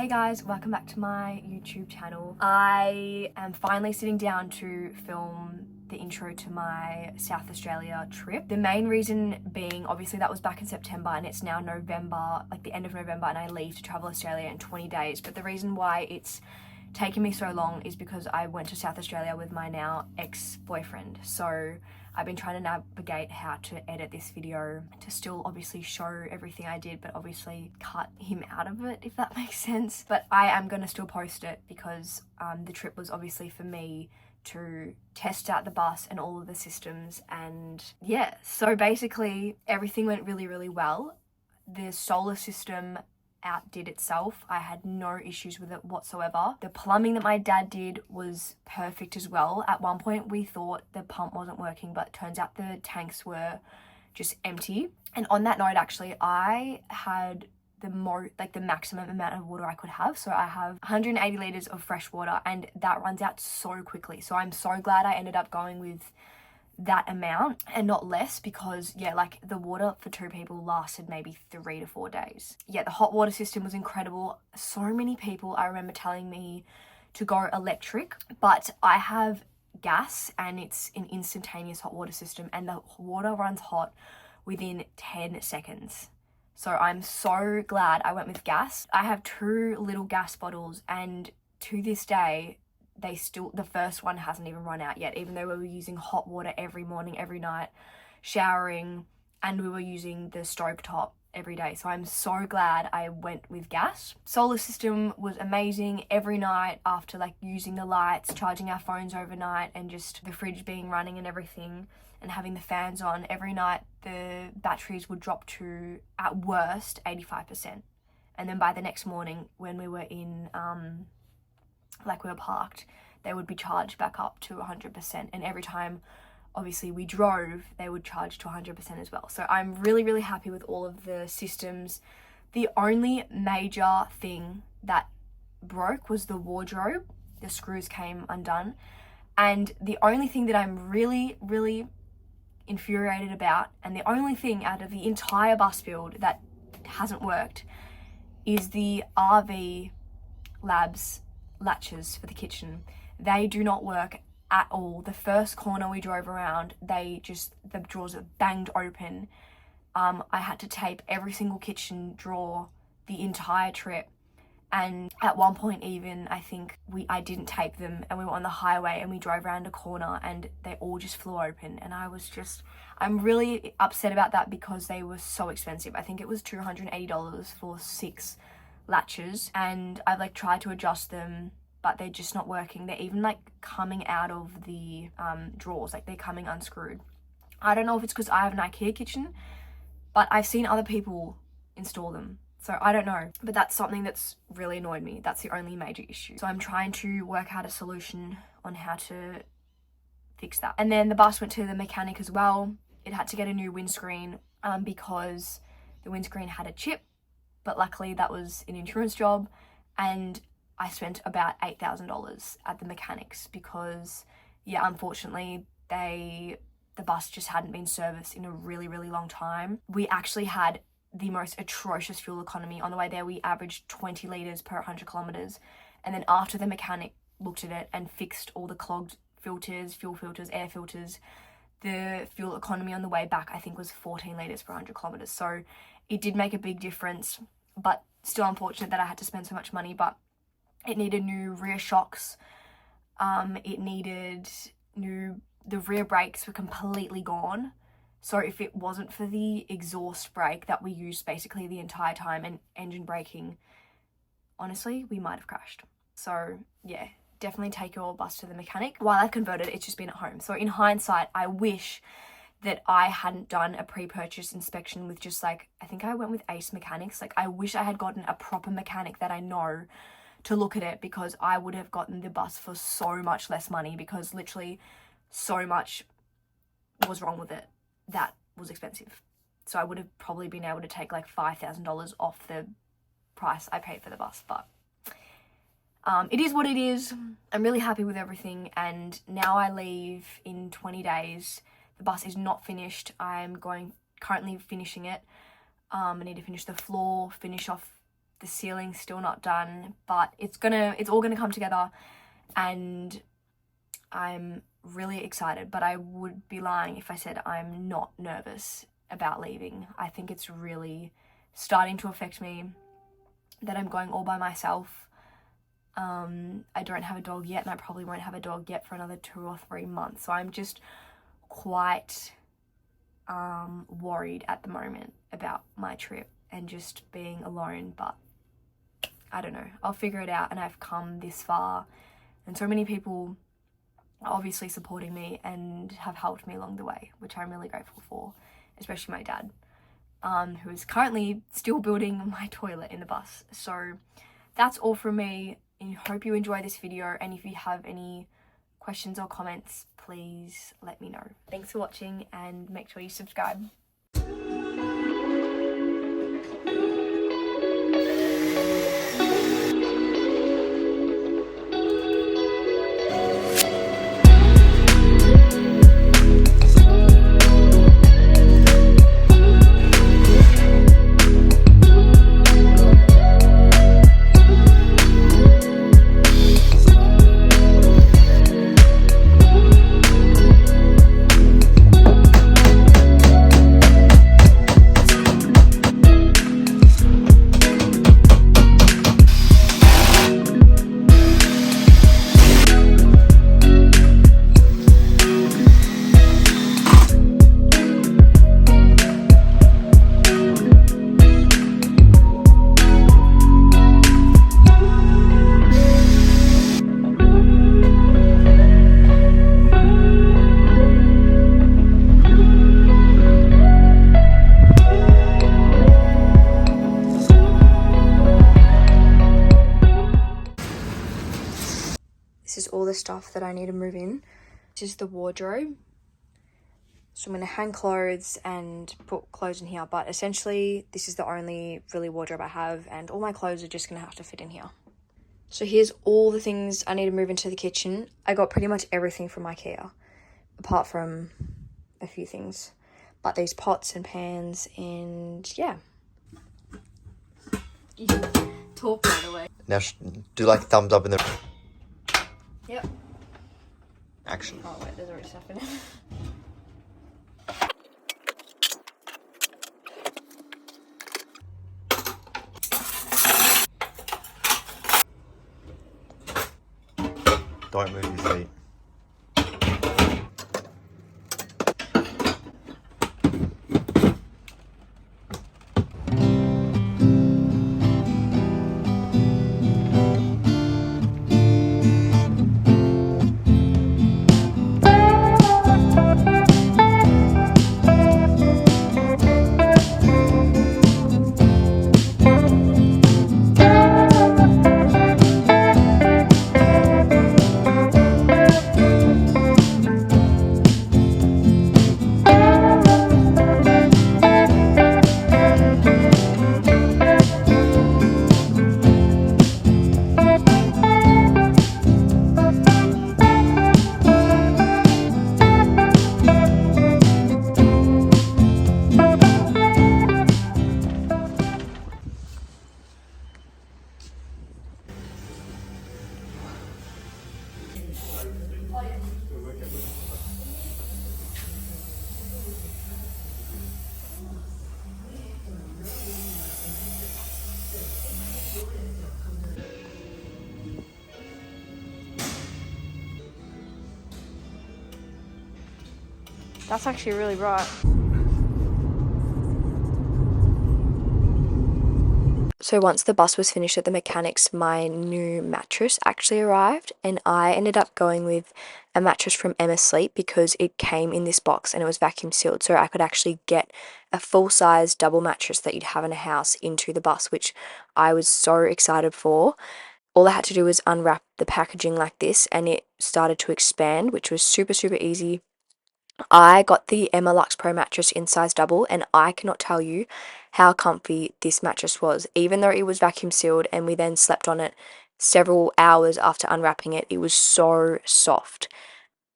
Hey guys, welcome back to my YouTube channel. I am finally sitting down to film the intro to my South Australia trip. The main reason being, obviously that was back in September and it's now November, like the end of November, and I leave to travel Australia in 20 days. But the reason why it's taken me so long is because I went to South Australia with my now ex-boyfriend. So I've been trying to navigate how to edit this video to still obviously show everything I did, but obviously cut him out of it, if that makes sense. But I am going to still post it because the trip was obviously for me to test out the bus and all of the systems. And yeah, so basically everything went really well. The solar system outdid itself. I had no issues with it whatsoever. The plumbing that my dad did was perfect as well. At one point we thought the pump wasn't working, but turns out the tanks were just empty. And on that note, actually, I had the maximum amount of water I could have. So I have 180 liters of fresh water and that runs out so quickly. So I'm so glad I ended up going with that amount and not less, because yeah, like the water for 2 people lasted maybe 3 to 4 days. Yeah, the hot water system was incredible. So many people I remember telling me to go electric, but I have gas and it's an instantaneous hot water system and the water runs hot within 10 seconds. So I'm so glad I went with gas. I have 2 little gas bottles and to this day the first one hasn't even run out yet, even though we were using hot water every morning, every night, showering, and we were using the stovetop every day. So I'm so glad I went with gas. Solar system was amazing every night after like using the lights, charging our phones overnight, and just the fridge being running and everything, and having the fans on. Every night the batteries would drop to, at worst, 85%. And then by the next morning when we were in we were parked, they would be charged back up to 100%, and every time obviously we drove they would charge to 100% as well. So I'm really happy with all of the systems. The only major thing that broke was the wardrobe. The screws came undone, and the only thing that I'm really infuriated about, and the only thing out of the entire bus build that hasn't worked, is the RV labs latches for the kitchen. They do not work at all. The first corner we drove around, the drawers are banged open. I had to tape every single kitchen drawer the entire trip, and at one point even I didn't tape them and we were on the highway and we drove around a corner and they all just flew open, and I'm really upset about that because they were so expensive. I think it was $280 for 6 latches, and I've tried to adjust them but they're just not working. They're even coming out of the drawers, they're coming unscrewed. I don't know if it's because I have an IKEA kitchen, but I've seen other people install them, so I don't know. But that's something that's really annoyed me. That's the only major issue. So I'm trying to work out a solution on how to fix that. And then the bus went to the mechanic as well. It had to get a new windscreen because the windscreen had a chip, but luckily that was an insurance job, and I spent about $8,000 at the mechanics because yeah, unfortunately the bus just hadn't been serviced in a really long time. We actually had the most atrocious fuel economy. On the way there we averaged 20 liters per 100 kilometers, and then after the mechanic looked at it and fixed all the clogged filters, fuel filters, air filters, the fuel economy on the way back I think was 14 liters per 100 kilometers. So it did make a big difference, but still unfortunate that I had to spend so much money. But it needed new rear shocks. The rear brakes were completely gone. So if it wasn't for the exhaust brake that we used basically the entire time and engine braking, honestly, we might have crashed. So yeah, definitely take your bus to the mechanic. While I've converted, it's just been at home. So in hindsight, I wish that I hadn't done a pre-purchase inspection with just I think I went with Ace Mechanics. I wish I had gotten a proper mechanic that I know to look at it, because I would have gotten the bus for so much less money, because literally so much was wrong with it that was expensive. So I would have probably been able to take $5,000 off the price I paid for the bus. But it is what it is. I'm really happy with everything, and now I leave in 20 days. The bus is not finished. I'm currently finishing it. I need to finish the floor, finish off The ceiling's still not done, but it's all gonna come together, and I'm really excited. But I would be lying if I said I'm not nervous about leaving. I think it's really starting to affect me that I'm going all by myself. I don't have a dog yet, and I probably won't have a dog yet for another 2 or 3 months. So I'm just quite worried at the moment about my trip and just being alone. But I don't know, I'll figure it out, and I've come this far, and so many people are obviously supporting me and have helped me along the way, which I'm really grateful for, especially my dad, who is currently still building my toilet in the bus. So that's all from me. I hope you enjoy this video, and if you have any questions or comments, please let me know. Thanks for watching, and make sure you subscribe. This is all the stuff that I need to move in. This is the wardrobe. So I'm going to hang clothes and put clothes in here. But essentially, this is the only really wardrobe I have. And all my clothes are just going to have to fit in here. So here's all the things I need to move into the kitchen. I got pretty much everything from IKEA. Apart from a few things. But these pots and pans and yeah. You can talk by the way. Now do like a thumbs up in the... Yep. Action. Oh wait, there's already stuff in it. Don't move your feet. That's actually really bright. So once the bus was finished at the mechanics, my new mattress actually arrived, and I ended up going with a mattress from Emma Sleep because it came in this box and it was vacuum sealed, so I could actually get a full-size double mattress that you'd have in a house into the bus, which I was so excited for. All I had to do was unwrap the packaging like this and it started to expand, which was super, super easy. I got the Emma Luxe Pro mattress in size double, and I cannot tell you how comfy this mattress was. Even though it was vacuum sealed and we then slept on it several hours after unwrapping it, it was so soft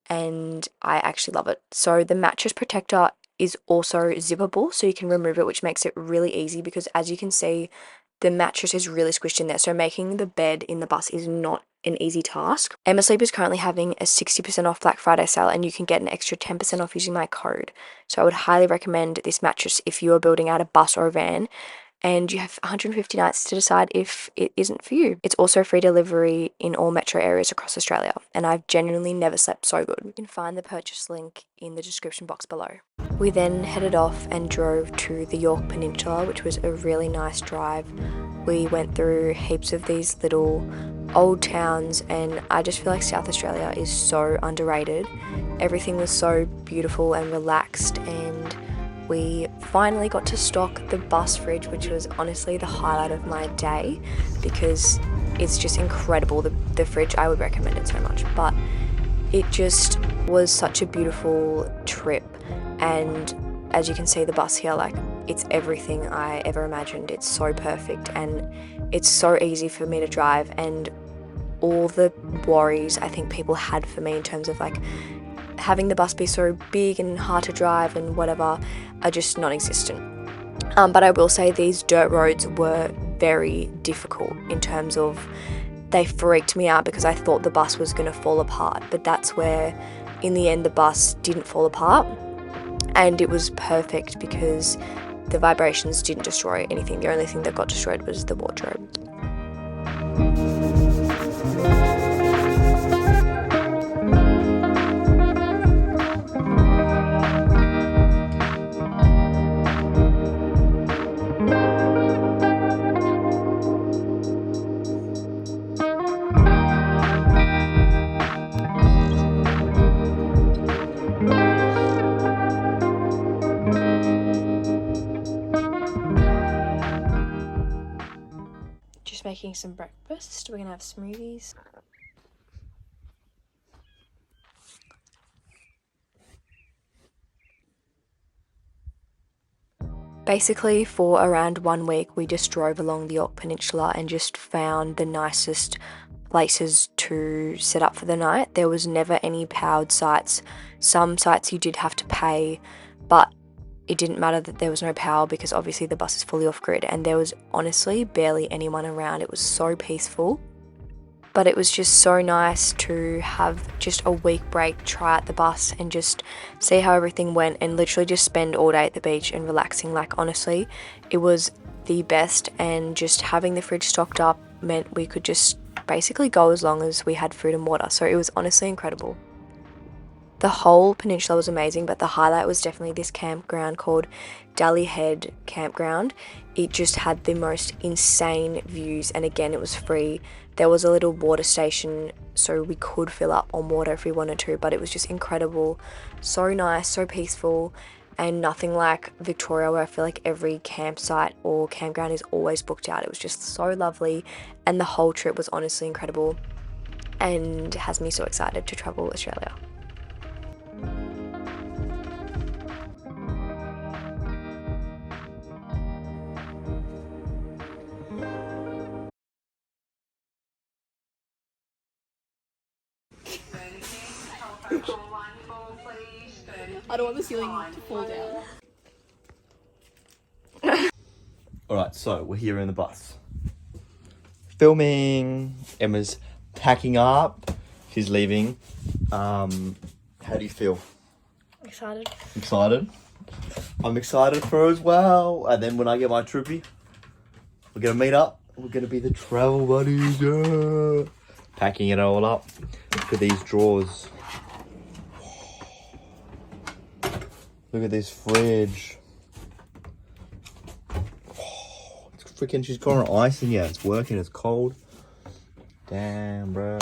and I actually love it. So the mattress protector is also zippable, so you can remove it, which makes it really easy because as you can see, the mattress is really squished in there. So making the bed in the bus is not an easy task. Emma Sleep is currently having a 60% off Black Friday sale, and you can get an extra 10% off using my code. So I would highly recommend this mattress if you are building out a bus or a van and you have 150 nights to decide if it isn't for you. It's also free delivery in all metro areas across Australia, and I've genuinely never slept so good. You can find the purchase link in the description box below. We then headed off and drove to the York Peninsula, which was a really nice drive. We went through heaps of these little old towns, and I just feel like South Australia is so underrated. Everything was so beautiful and relaxed, and we finally got to stock the bus fridge, which was honestly the highlight of my day because it's just incredible. The fridge, I would recommend it so much, but it just was such a beautiful trip. And as you can see, the bus here, like, it's everything I ever imagined. It's so perfect and it's so easy for me to drive, and all the worries I think people had for me in terms of like having the bus be so big and hard to drive and whatever are just non-existent. But I will say these dirt roads were very difficult in terms of they freaked me out because I thought the bus was going to fall apart, but that's where in the end the bus didn't fall apart, and it was perfect because the vibrations didn't destroy anything. The only thing that got destroyed was the wardrobe. Just making some breakfast. We're gonna have smoothies. Basically, for around 1 week, we just drove along the York Peninsula and just found the nicest places to set up for the night. There was never any powered sites. Some sites you did have to pay, but it didn't matter that there was no power because obviously the bus is fully off grid, and there was honestly barely anyone around. It was so peaceful. But it was just so nice to have just a week break, try out the bus and just see how everything went, and literally just spend all day at the beach and relaxing. Like, honestly, it was the best, and just having the fridge stocked up meant we could just basically go as long as we had food and water. So it was honestly incredible. The whole peninsula was amazing, but the highlight was definitely this campground called Dally Head Campground. It just had the most insane views, and again, it was free. There was a little water station, so we could fill up on water if we wanted to, but it was just incredible. So nice, so peaceful, and nothing like Victoria, where I feel like every campsite or campground is always booked out. It was just so lovely, and the whole trip was honestly incredible and has me so excited to travel Australia. I don't want the ceiling to fall down. Alright, so we're here in the bus. Filming. Emma's packing up. She's leaving. How do you feel? Excited. Excited? I'm excited for her as well. And then when I get my troopy, we're gonna meet up. We're gonna be the travel buddies. Yeah. Packing it all up. Look at these drawers. Look at this fridge. It's freaking, she's got an ice in here. It's working, it's cold. Damn, bro.